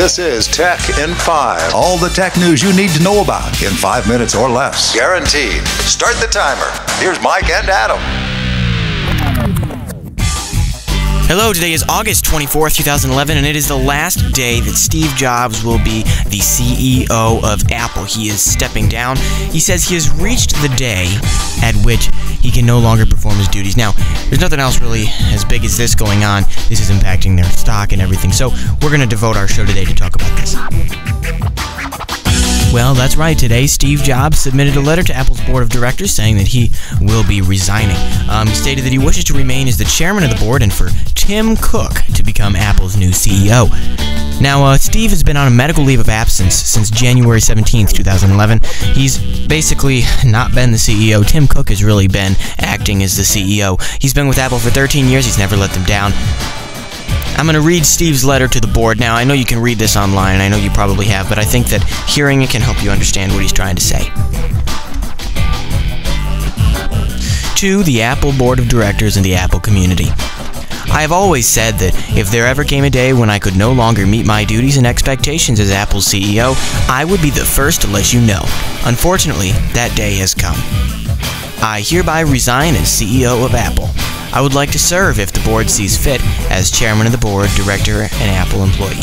This is Tech in 5. All the tech news you need to know about in 5 minutes or less. Guaranteed. Start the timer. Here's Mike and Adam. Hello, today is August 24th, 2011, and it is the last day that Steve Jobs will be the CEO of Apple. He is stepping down. He says he has reached the day at which he can no longer perform his duties. Now, there's nothing else really as big as this going on. This is impacting their stock and everything, so we're going to devote our show today to talk about this. Well, that's right. Today, Steve Jobs submitted a letter to Apple's board of directors saying that he will be resigning. He stated that he wishes to remain as the chairman of the board and for Tim Cook to become Apple's new CEO. Now, Steve has been on a medical leave of absence since January 17th, 2011. He's basically not been the CEO. Tim Cook has really been acting as the CEO. He's been with Apple for 13 years. He's never let them down. I'm going to read Steve's letter to the board. Now, I know you can read this online, I know you probably have, but I think that hearing it can help you understand what he's trying to say. To the Apple Board of Directors and the Apple community. I have always said that if there ever came a day when I could no longer meet my duties and expectations as Apple's CEO, I would be the first to let you know. Unfortunately, that day has come. I hereby resign as CEO of Apple. I would like to serve, if the board sees fit, as chairman of the board, director, and Apple employee.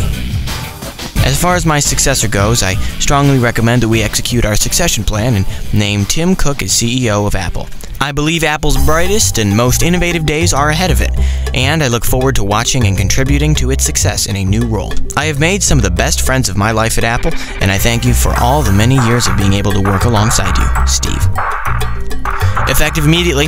As far as my successor goes, I strongly recommend that we execute our succession plan and name Tim Cook as CEO of Apple. I believe Apple's brightest and most innovative days are ahead of it, and I look forward to watching and contributing to its success in a new role. I have made some of the best friends of my life at Apple, and I thank you for all the many years of being able to work alongside you, Steve. Effective immediately,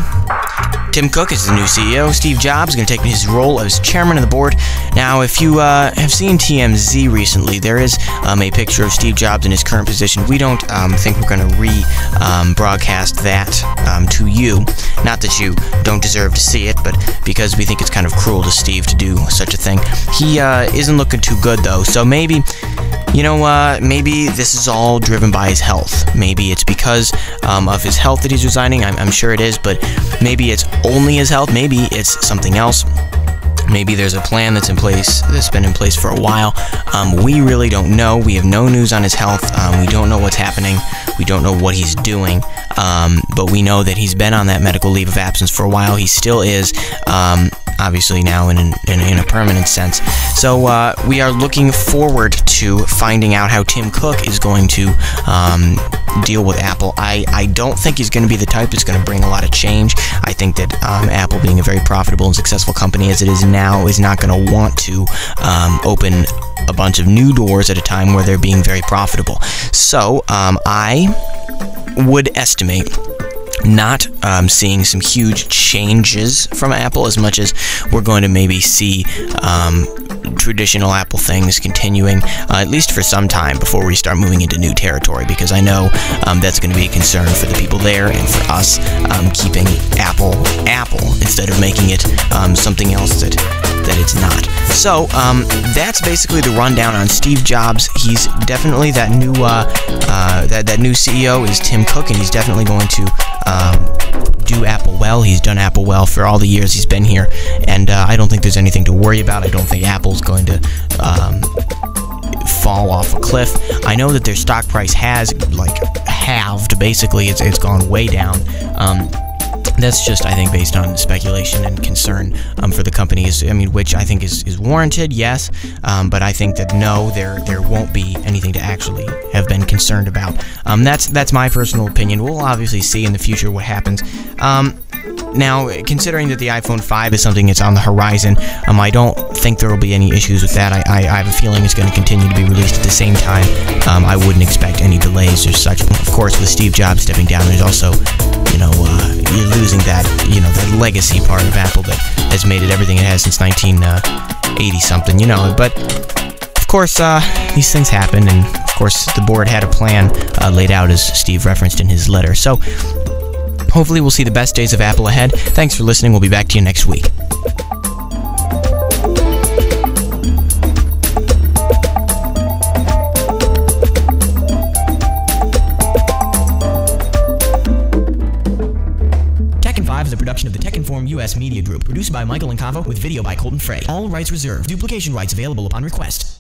Tim Cook is the new CEO. Steve Jobs is going to take his role as chairman of the board. Now, if you have seen TMZ recently, there is a picture of Steve Jobs in his current position. We don't think we're going to broadcast that to you. Not that you don't deserve to see it, but because we think it's kind of cruel to Steve to do such a thing. He isn't looking too good, though, so maybe... maybe this is all driven by his health. Maybe it's because of his health that he's resigning. I'm sure it is, but maybe it's only his health. Maybe it's something else. Maybe there's a plan that's been in place for a while. We really don't know. We have no news on his health. We don't know what's happening. We don't know what he's doing. But we know that he's been on that medical leave of absence for a while. He still is, obviously now in a permanent sense. So we are looking forward to finding out how Tim Cook is going to deal with Apple. I don't think he's going to be the type that's going to bring a lot of change. I think that Apple, being a very profitable and successful company as it is now, is not going to want to open a bunch of new doors at a time where they're being very profitable. So I would estimate not seeing some huge changes from Apple as much as we're going to maybe see traditional Apple things continuing, at least for some time before we start moving into new territory, because I know that's going to be a concern for the people there and for us, keeping Apple instead of making it something else that it's not. So that's basically the rundown on Steve Jobs. He's definitely that new that new CEO is Tim Cook, and he's definitely going to do Apple well. He's done Apple well for all the years he's been here, and I don't think there's anything to worry about. I don't think Apple's going to fall off a cliff. I know that their stock price has halved. Basically, it's gone way down. That's just, I think, based on speculation and concern for the company, which I think is warranted, yes, but I think that no, there won't be anything to actually have been concerned about. That's my personal opinion. We'll obviously see in the future what happens. Now, considering that the iPhone 5 is something that's on the horizon, I don't think there will be any issues with that. I have a feeling it's going to continue to be released at the same time. I wouldn't expect any delays or such. Of course, with Steve Jobs stepping down, there's also, you're losing that, that legacy part of Apple that has made it everything it has since 1980-something, But, of course, these things happen, and, of course, the board had a plan laid out, as Steve referenced in his letter. So, hopefully we'll see the best days of Apple ahead. Thanks for listening. We'll be back to you next week. TechIn5 is a production of the TechInform US Media Group, produced by Michael and Cavo, with video by Colton Frey. All rights reserved. Duplication rights available upon request.